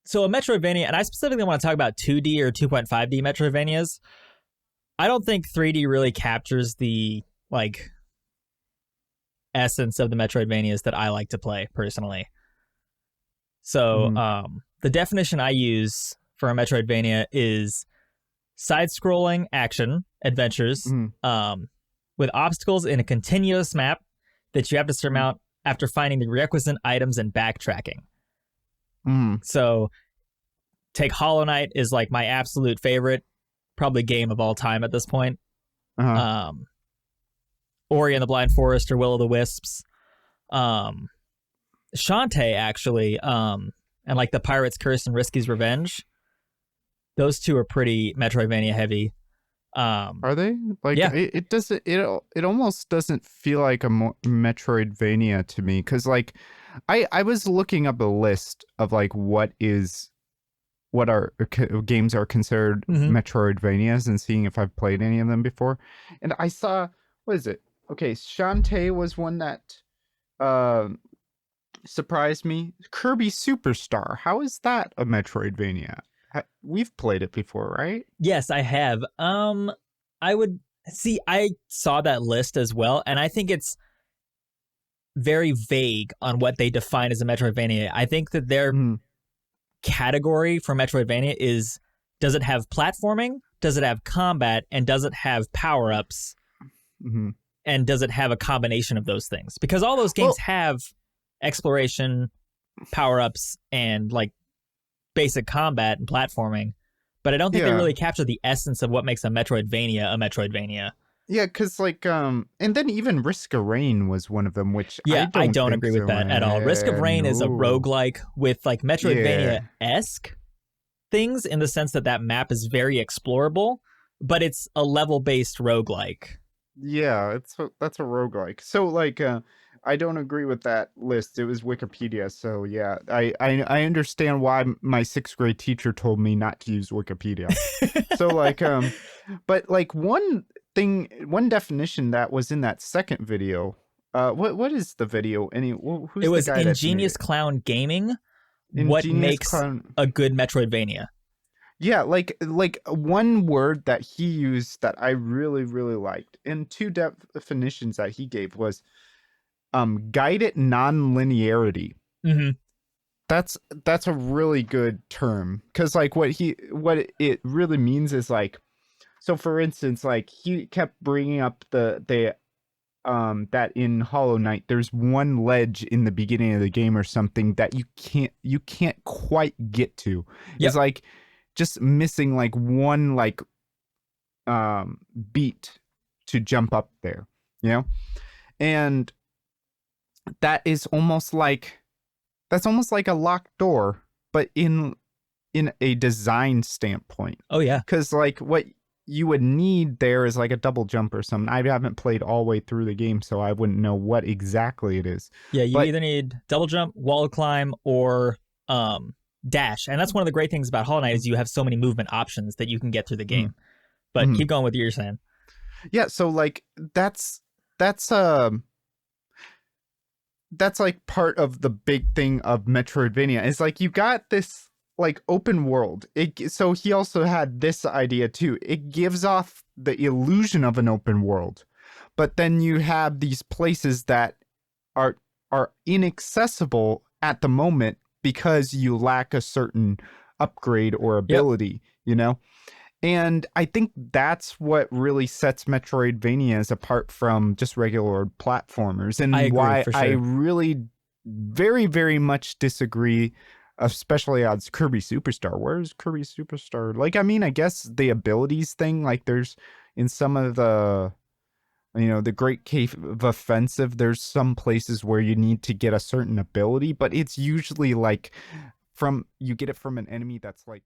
So a Metroidvania, and I specifically want to talk about 2D or 2.5D Metroidvanias. I don't think 3D really captures the like essence of the Metroidvanias that I like to play personally. So the definition I use for a Metroidvania is side-scrolling action adventures with obstacles in a continuous map that you have to surmount after finding the requisite items and backtracking. So take Hollow Knight is like my absolute favorite, probably game of all time at this point. Ori and the Blind Forest or Will o' the Wisps. Shantae, actually, and like the Pirate's Curse and Risky's Revenge. Those two are pretty Metroidvania heavy. Are they? Like, yeah. It doesn't. It almost doesn't feel like a Metroidvania to me, because like, I was looking up a list of like what our games are considered Metroidvanias and seeing if I've played any of them before, and I saw, what is it? Okay, Shantae was one that surprised me. Kirby Superstar. How is that a Metroidvania? We've played it before, right? Yes, I have. I saw that list as well, and I think it's very vague on what they define as a Metroidvania. I think that their category for Metroidvania is, does it have platforming, does it have combat, and does it have power-ups, and does it have a combination of those things? Because all those games have exploration, power-ups, and like basic combat and platforming, but I don't think they really capture the essence of what makes a Metroidvania a Metroidvania. Yeah, because like, and then even Risk of Rain was one of them, which I don't agree with that at all. Risk of Rain is a roguelike with like Metroidvania-esque things in the sense that that map is very explorable, but it's a level-based roguelike. Yeah, that's a roguelike. So like, I don't agree with that list. It was Wikipedia, so yeah, I understand why my 6th grade teacher told me not to use Wikipedia. So like, but like one definition that was in that second video. What is the video? Who's it was the guy Ingenious Clown Gaming. What makes a good Metroidvania? Yeah, like one word that he used that I really, really liked, and two definitions that he gave was guided non-linearity. That's a really good term, because like what it really means is like, so for instance, like he kept bringing up the that in Hollow Knight there's one ledge in the beginning of the game or something that you can't quite get to. It's like just missing like one like beat to jump up there, you know? And that's almost like a locked door, but in a design standpoint. Oh yeah. Because like what you would need there is like a double jump or something. I haven't played all the way through the game, so I wouldn't know what exactly it is. Yeah, you either need double jump, wall climb, or dash. And that's one of the great things about Hollow Knight is you have so many movement options that you can get through the game. But keep going with what you're saying. Yeah, so like that's like part of the big thing of Metroidvania. It's like you got this like open world. So he also had this idea too. It gives off the illusion of an open world, but then you have these places that are inaccessible at the moment because you lack a certain upgrade or ability, you know? And I think that's what really sets Metroidvanias apart from just regular platformers, and why I really very, very much disagree, especially on Kirby Superstar. Where's Kirby Superstar? Like, I mean, I guess the abilities thing, like there's in some of the, you know, the Great Cave of Offensive, there's some places where you need to get a certain ability, but it's usually like you get it from an enemy that's like